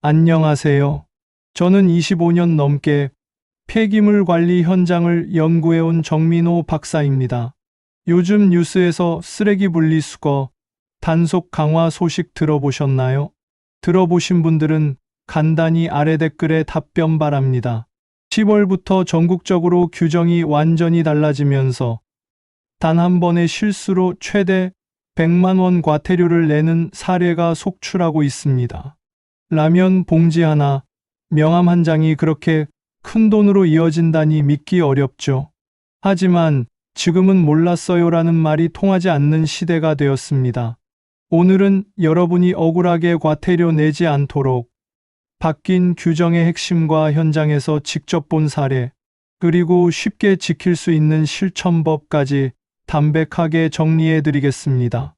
안녕하세요. 저는 25년 넘게 폐기물 관리 현장을 연구해온 정민호 박사입니다. 요즘 뉴스에서 쓰레기 분리수거, 단속 강화 소식 들어보셨나요? 들어보신 분들은 간단히 아래 댓글에 답변 바랍니다. 10월부터 전국적으로 규정이 완전히 달라지면서 단 한 번의 실수로 최대 100만 원 과태료를 내는 사례가 속출하고 있습니다. 라면 봉지 하나, 명함 한 장이 그렇게 큰 돈으로 이어진다니 믿기 어렵죠. 하지만 지금은 몰랐어요라는 말이 통하지 않는 시대가 되었습니다. 오늘은 여러분이 억울하게 과태료 내지 않도록 바뀐 규정의 핵심과 현장에서 직접 본 사례, 그리고 쉽게 지킬 수 있는 실천법까지 담백하게 정리해 드리겠습니다.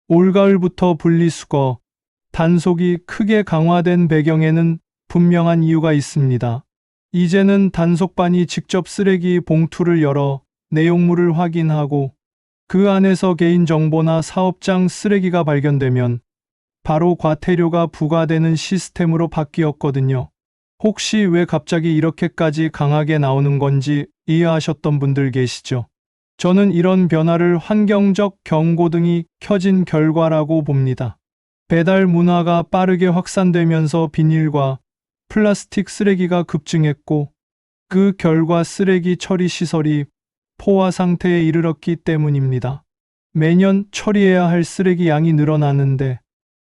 올가을부터 분리수거, 단속이 크게 강화된 배경에는 분명한 이유가 있습니다. 이제는 단속반이 직접 쓰레기 봉투를 열어 내용물을 확인하고 그 안에서 개인정보나 사업장 쓰레기가 발견되면 바로 과태료가 부과되는 시스템으로 바뀌었거든요. 혹시 왜 갑자기 이렇게까지 강하게 나오는 건지 이해하셨던 분들 계시죠? 저는 이런 변화를 환경적 경고등이 켜진 결과라고 봅니다. 배달 문화가 빠르게 확산되면서 비닐과 플라스틱 쓰레기가 급증했고 그 결과 쓰레기 처리 시설이 포화 상태에 이르렀기 때문입니다. 매년 처리해야 할 쓰레기 양이 늘어나는데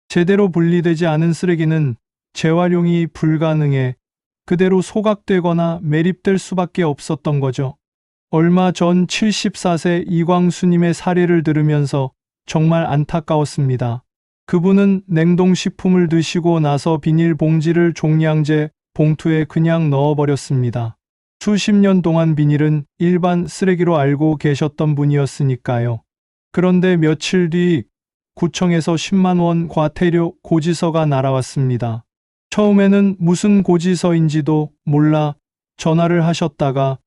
제대로 분리되지 않은 쓰레기는 재활용이 불가능해 그대로 소각되거나 매립될 수밖에 없었던 거죠. 얼마 전 74세 이광수님의 사례를 들으면서 정말 안타까웠습니다. 그분은 냉동식품을 드시고 나서 비닐봉지를 종량제 봉투에 그냥 넣어버렸습니다. 수십 년 동안 비닐은 일반 쓰레기로 알고 계셨던 분이었으니까요. 그런데 며칠 뒤 구청에서 10만 원 과태료 고지서가 날아왔습니다. 처음에는 무슨 고지서인지도 몰라 전화를 하셨다가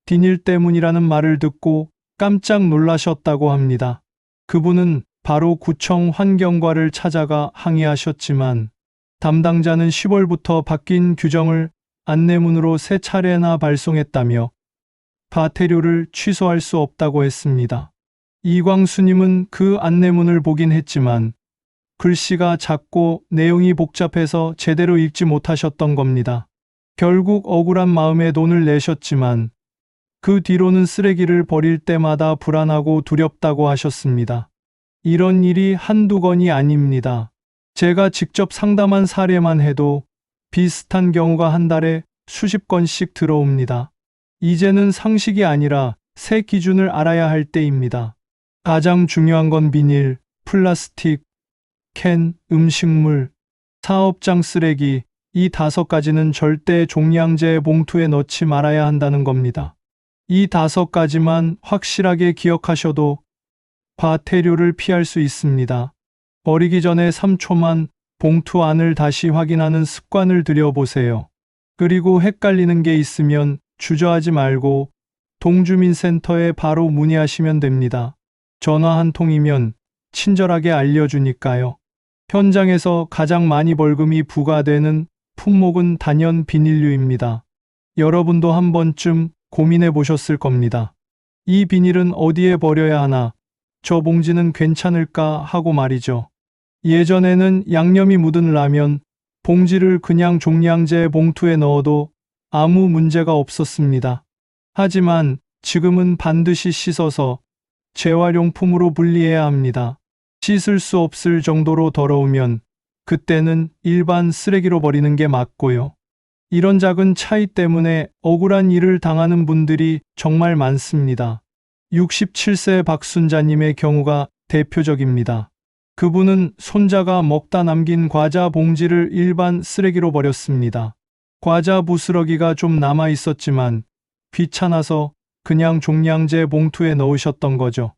비닐 때문이라는 말을 듣고 깜짝 놀라셨다고 합니다. 그분은 바로 구청 환경과를 찾아가 항의하셨지만 담당자는 10월부터 바뀐 규정을 안내문으로 3차례나 발송했다며 과태료를 취소할 수 없다고 했습니다. 이광수님은 그 안내문을 보긴 했지만 글씨가 작고 내용이 복잡해서 제대로 읽지 못하셨던 겁니다. 결국 억울한 마음에 돈을 내셨지만 그 뒤로는 쓰레기를 버릴 때마다 불안하고 두렵다고 하셨습니다. 이런 일이 한두 건이 아닙니다. 제가 직접 상담한 사례만 해도 비슷한 경우가 한 달에 수십 건씩 들어옵니다. 이제는 상식이 아니라 새 기준을 알아야 할 때입니다. 가장 중요한 건 비닐, 플라스틱, 캔, 음식물, 사업장 쓰레기, 이 5가지는 절대 종량제 봉투에 넣지 말아야 한다는 겁니다. 이 5가지만 확실하게 기억하셔도 과태료를 피할 수 있습니다. 버리기 전에 3초만 봉투 안을 다시 확인하는 습관을 들여보세요. 그리고 헷갈리는 게 있으면 주저하지 말고 동주민센터에 바로 문의하시면 됩니다. 전화 한 통이면 친절하게 알려주니까요. 현장에서 가장 많이 벌금이 부과되는 품목은 단연 비닐류입니다. 여러분도 한 번쯤 고민해 보셨을 겁니다. 이 비닐은 어디에 버려야 하나? 저 봉지는 괜찮을까 하고 말이죠. 예전에는 양념이 묻은 라면 봉지를 그냥 종량제 봉투에 넣어도 아무 문제가 없었습니다. 하지만 지금은 반드시 씻어서 재활용품으로 분리해야 합니다. 씻을 수 없을 정도로 더러우면 그때는 일반 쓰레기로 버리는 게 맞고요. 이런 작은 차이 때문에 억울한 일을 당하는 분들이 정말 많습니다. 67세 박순자님의 경우가 대표적입니다. 그분은 손자가 먹다 남긴 과자 봉지를 일반 쓰레기로 버렸습니다. 과자 부스러기가 좀 남아 있었지만 귀찮아서 그냥 종량제 봉투에 넣으셨던 거죠.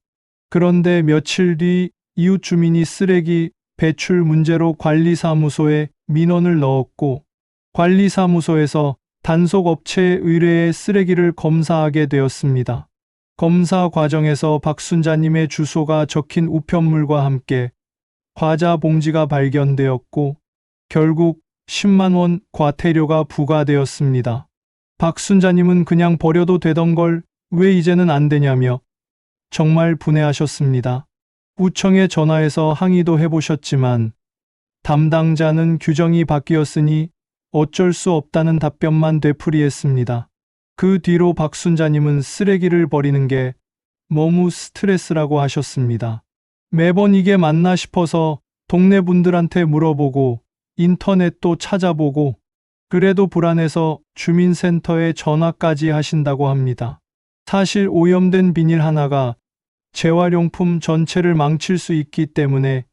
그런데 며칠 뒤 이웃 주민이 쓰레기 배출 문제로 관리사무소에 민원을 넣었고 관리사무소에서 단속업체에 의뢰해 쓰레기를 검사하게 되었습니다. 검사 과정에서 박순자님의 주소가 적힌 우편물과 함께 과자 봉지가 발견되었고 결국 10만 원 과태료가 부과되었습니다. 박순자님은 그냥 버려도 되던 걸 왜 이제는 안 되냐며 정말 분해하셨습니다. 구청에 전화해서 항의도 해보셨지만 담당자는 규정이 바뀌었으니 어쩔 수 없다는 답변만 되풀이했습니다. 그 뒤로 박순자님은 쓰레기를 버리는 게 너무 스트레스라고 하셨습니다. 매번 이게 맞나 싶어서 동네 분들한테 물어보고 인터넷도 찾아보고 그래도 불안해서 주민센터에 전화까지 하신다고 합니다. 사실 오염된 비닐 하나가 재활용품 전체를 망칠 수 있기 때문에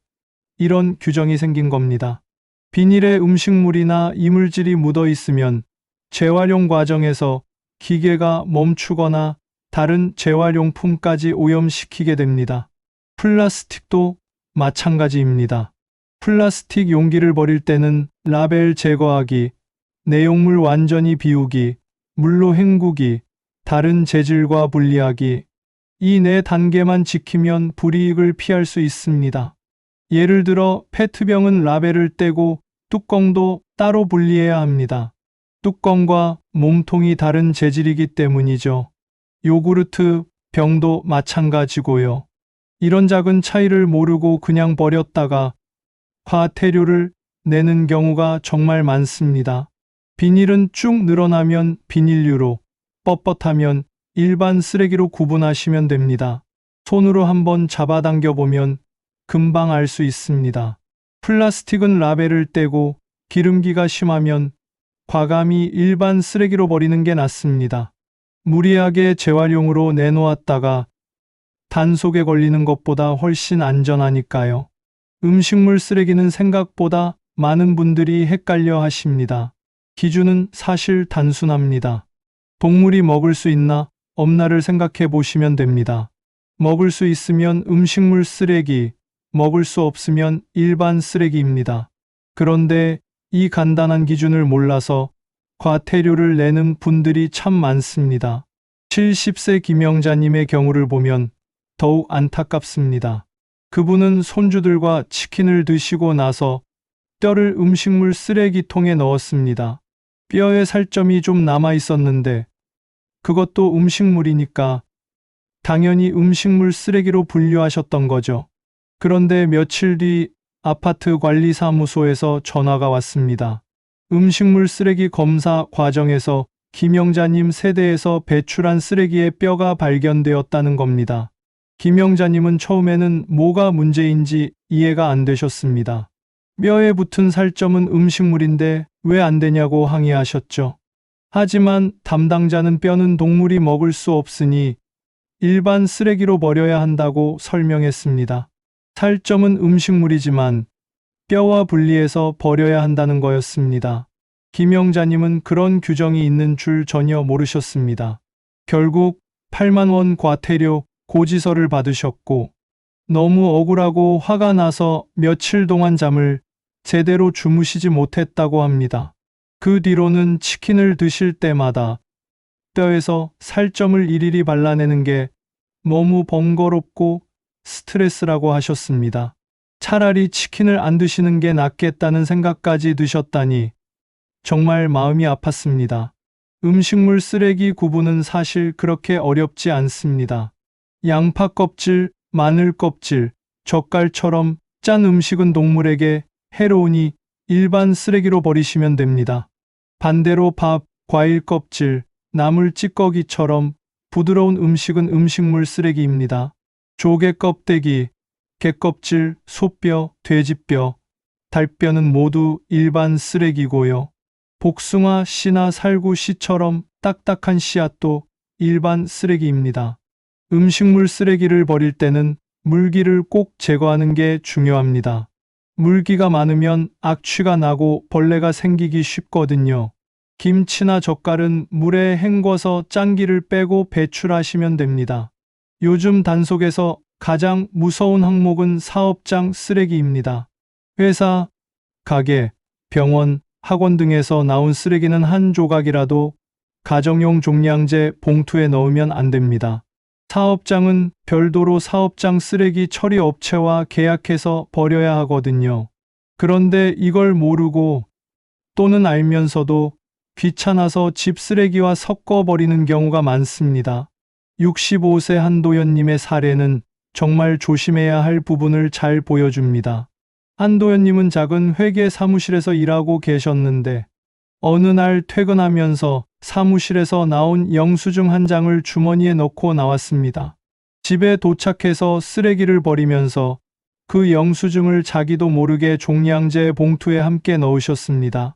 이런 규정이 생긴 겁니다. 비닐에 음식물이나 이물질이 묻어 있으면 재활용 과정에서 기계가 멈추거나 다른 재활용품까지 오염시키게 됩니다. 플라스틱도 마찬가지입니다. 플라스틱 용기를 버릴 때는 라벨 제거하기, 내용물 완전히 비우기, 물로 헹구기, 다른 재질과 분리하기, 이 네 단계만 지키면 불이익을 피할 수 있습니다. 예를 들어 페트병은 라벨을 떼고 뚜껑도 따로 분리해야 합니다. 뚜껑과 몸통이 다른 재질이기 때문이죠. 요구르트 병도 마찬가지고요. 이런 작은 차이를 모르고 그냥 버렸다가 과태료를 내는 경우가 정말 많습니다. 비닐은 쭉 늘어나면 비닐류로, 뻣뻣하면 일반 쓰레기로 구분하시면 됩니다. 손으로 한번 잡아당겨 보면 금방 알 수 있습니다. 플라스틱은 라벨을 떼고 기름기가 심하면 과감히 일반 쓰레기로 버리는 게 낫습니다. 무리하게 재활용으로 내놓았다가 단속에 걸리는 것보다 훨씬 안전하니까요. 음식물 쓰레기는 생각보다 많은 분들이 헷갈려 하십니다. 기준은 사실 단순합니다. 동물이 먹을 수 있나 없나를 생각해 보시면 됩니다. 먹을 수 있으면 음식물 쓰레기, 먹을 수 없으면 일반 쓰레기입니다. 그런데 이 간단한 기준을 몰라서 과태료를 내는 분들이 참 많습니다. 70세 김영자님의 경우를 보면 더욱 안타깝습니다. 그분은 손주들과 치킨을 드시고 나서 뼈를 음식물 쓰레기통에 넣었습니다. 뼈에 살점이 좀 남아 있었는데 그것도 음식물이니까 당연히 음식물 쓰레기로 분류하셨던 거죠. 그런데 며칠 뒤 아파트 관리사무소에서 전화가 왔습니다. 음식물 쓰레기 검사 과정에서 김영자님 세대에서 배출한 쓰레기의 뼈가 발견되었다는 겁니다. 김영자님은 처음에는 뭐가 문제인지 이해가 안 되셨습니다. 뼈에 붙은 살점은 음식물인데 왜 안 되냐고 항의하셨죠. 하지만 담당자는 뼈는 동물이 먹을 수 없으니 일반 쓰레기로 버려야 한다고 설명했습니다. 살점은 음식물이지만 뼈와 분리해서 버려야 한다는 거였습니다. 김영자님은 그런 규정이 있는 줄 전혀 모르셨습니다. 결국 8만 원 과태료 고지서를 받으셨고 너무 억울하고 화가 나서 며칠 동안 잠을 제대로 주무시지 못했다고 합니다. 그 뒤로는 치킨을 드실 때마다 뼈에서 살점을 일일이 발라내는 게 너무 번거롭고 스트레스라고 하셨습니다. 차라리 치킨을 안 드시는 게 낫겠다는 생각까지 드셨다니 정말 마음이 아팠습니다. 음식물 쓰레기 구분은 사실 그렇게 어렵지 않습니다. 양파 껍질, 마늘 껍질, 젓갈처럼 짠 음식은 동물에게 해로우니 일반 쓰레기로 버리시면 됩니다. 반대로 밥, 과일 껍질, 나물 찌꺼기처럼 부드러운 음식은 음식물 쓰레기입니다. 조개 껍데기, 게 껍질, 소뼈, 돼지뼈, 달뼈는 모두 일반 쓰레기고요. 복숭아 씨나 살구 씨처럼 딱딱한 씨앗도 일반 쓰레기입니다. 음식물 쓰레기를 버릴 때는 물기를 꼭 제거하는 게 중요합니다. 물기가 많으면 악취가 나고 벌레가 생기기 쉽거든요. 김치나 젓갈은 물에 헹궈서 짠기를 빼고 배출하시면 됩니다. 요즘 단속에서 가장 무서운 항목은 사업장 쓰레기입니다. 회사, 가게, 병원, 학원 등에서 나온 쓰레기는 한 조각이라도 가정용 종량제 봉투에 넣으면 안 됩니다. 사업장은 별도로 사업장 쓰레기 처리 업체와 계약해서 버려야 하거든요. 그런데 이걸 모르고 또는 알면서도 귀찮아서 집 쓰레기와 섞어버리는 경우가 많습니다. 65세 한도연님의 사례는 정말 조심해야 할 부분을 잘 보여줍니다. 한도연님은 작은 회계 사무실에서 일하고 계셨는데 어느 날 퇴근하면서 사무실에서 나온 영수증 한 장을 주머니에 넣고 나왔습니다. 집에 도착해서 쓰레기를 버리면서 그 영수증을 자기도 모르게 종량제 봉투에 함께 넣으셨습니다.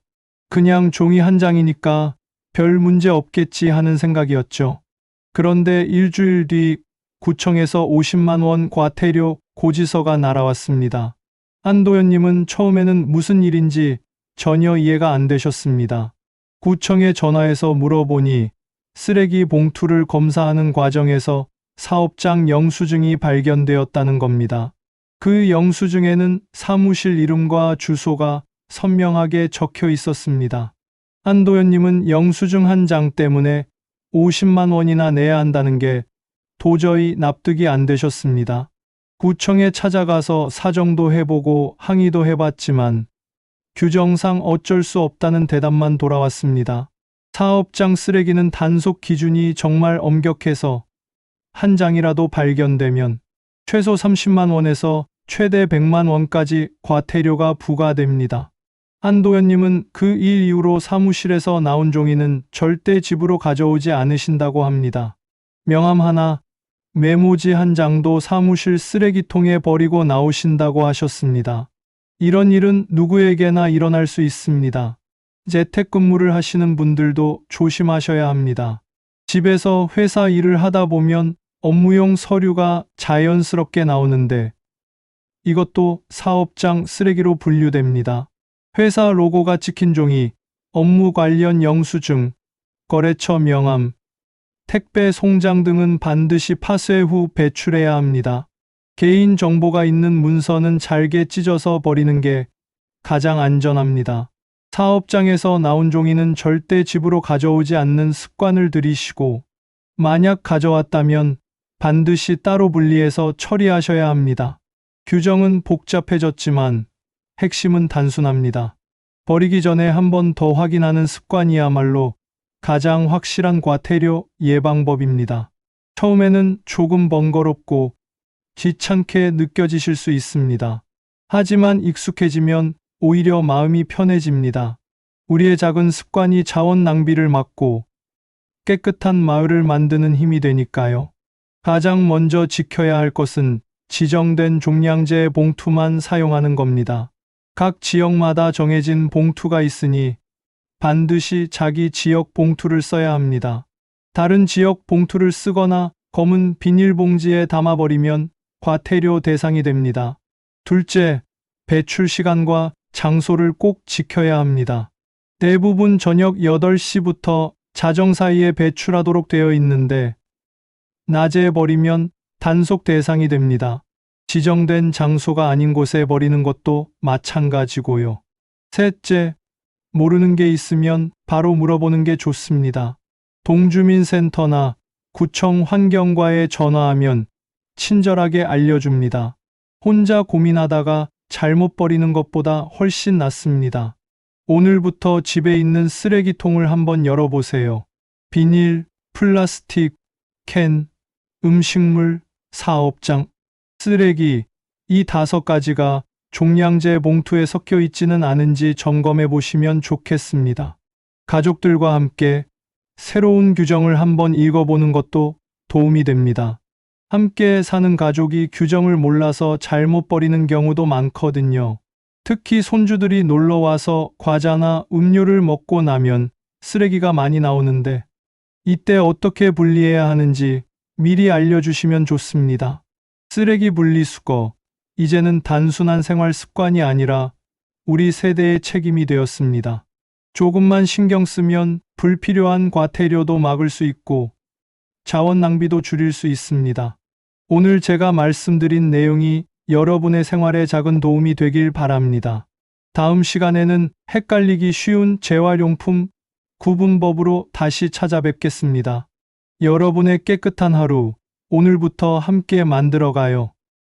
그냥 종이 한 장이니까 별 문제 없겠지 하는 생각이었죠. 그런데 일주일 뒤 구청에서 50만 원 과태료 고지서가 날아왔습니다. 한도연님은 처음에는 무슨 일인지 전혀 이해가 안 되셨습니다. 구청에 전화해서 물어보니 쓰레기 봉투를 검사하는 과정에서 사업장 영수증이 발견되었다는 겁니다. 그 영수증에는 사무실 이름과 주소가 선명하게 적혀 있었습니다. 한도연님은 영수증 한 장 때문에 50만 원이나 내야 한다는 게 도저히 납득이 안 되셨습니다. 구청에 찾아가서 사정도 해보고 항의도 해봤지만 규정상 어쩔 수 없다는 대답만 돌아왔습니다. 사업장 쓰레기는 단속 기준이 정말 엄격해서 한 장이라도 발견되면 최소 30만 원에서 최대 100만 원까지 과태료가 부과됩니다. 한도연님은 그 일 이후로 사무실에서 나온 종이는 절대 집으로 가져오지 않으신다고 합니다. 명함 하나, 메모지 한 장도 사무실 쓰레기통에 버리고 나오신다고 하셨습니다. 이런 일은 누구에게나 일어날 수 있습니다. 재택근무를 하시는 분들도 조심하셔야 합니다. 집에서 회사 일을 하다 보면 업무용 서류가 자연스럽게 나오는데 이것도 사업장 쓰레기로 분류됩니다. 회사 로고가 찍힌 종이, 업무 관련 영수증, 거래처 명함, 택배 송장 등은 반드시 파쇄 후 배출해야 합니다. 개인 정보가 있는 문서는 잘게 찢어서 버리는 게 가장 안전합니다. 사업장에서 나온 종이는 절대 집으로 가져오지 않는 습관을 들이시고 만약 가져왔다면 반드시 따로 분리해서 처리하셔야 합니다. 규정은 복잡해졌지만 핵심은 단순합니다. 버리기 전에 한 번 더 확인하는 습관이야말로 가장 확실한 과태료 예방법입니다. 처음에는 조금 번거롭고 귀찮게 느껴지실 수 있습니다. 하지만 익숙해지면 오히려 마음이 편해집니다. 우리의 작은 습관이 자원 낭비를 막고 깨끗한 마을을 만드는 힘이 되니까요. 가장 먼저 지켜야 할 것은 지정된 종량제 봉투만 사용하는 겁니다. 각 지역마다 정해진 봉투가 있으니 반드시 자기 지역 봉투를 써야 합니다. 다른 지역 봉투를 쓰거나 검은 비닐봉지에 담아버리면 과태료 대상이 됩니다. 둘째, 배출 시간과 장소를 꼭 지켜야 합니다. 대부분 저녁 8시부터 자정 사이에 배출하도록 되어 있는데 낮에 버리면 단속 대상이 됩니다. 지정된 장소가 아닌 곳에 버리는 것도 마찬가지고요. 셋째, 모르는 게 있으면 바로 물어보는 게 좋습니다. 동주민센터나 구청 환경과에 전화하면 친절하게 알려줍니다. 혼자 고민하다가 잘못 버리는 것보다 훨씬 낫습니다. 오늘부터 집에 있는 쓰레기통을 한번 열어보세요. 비닐, 플라스틱, 캔, 음식물, 사업장, 쓰레기, 이 5가지가 종량제 봉투에 섞여 있지는 않은지 점검해 보시면 좋겠습니다. 가족들과 함께 새로운 규정을 한번 읽어보는 것도 도움이 됩니다. 함께 사는 가족이 규정을 몰라서 잘못 버리는 경우도 많거든요. 특히 손주들이 놀러와서 과자나 음료를 먹고 나면 쓰레기가 많이 나오는데 이때 어떻게 분리해야 하는지 미리 알려주시면 좋습니다. 쓰레기 분리수거, 이제는 단순한 생활 습관이 아니라 우리 세대의 책임이 되었습니다. 조금만 신경 쓰면 불필요한 과태료도 막을 수 있고 자원 낭비도 줄일 수 있습니다. 오늘 제가 말씀드린 내용이 여러분의 생활에 작은 도움이 되길 바랍니다. 다음 시간에는 헷갈리기 쉬운 재활용품 구분법으로 다시 찾아뵙겠습니다. 여러분의 깨끗한 하루, 오늘부터 함께 만들어가요.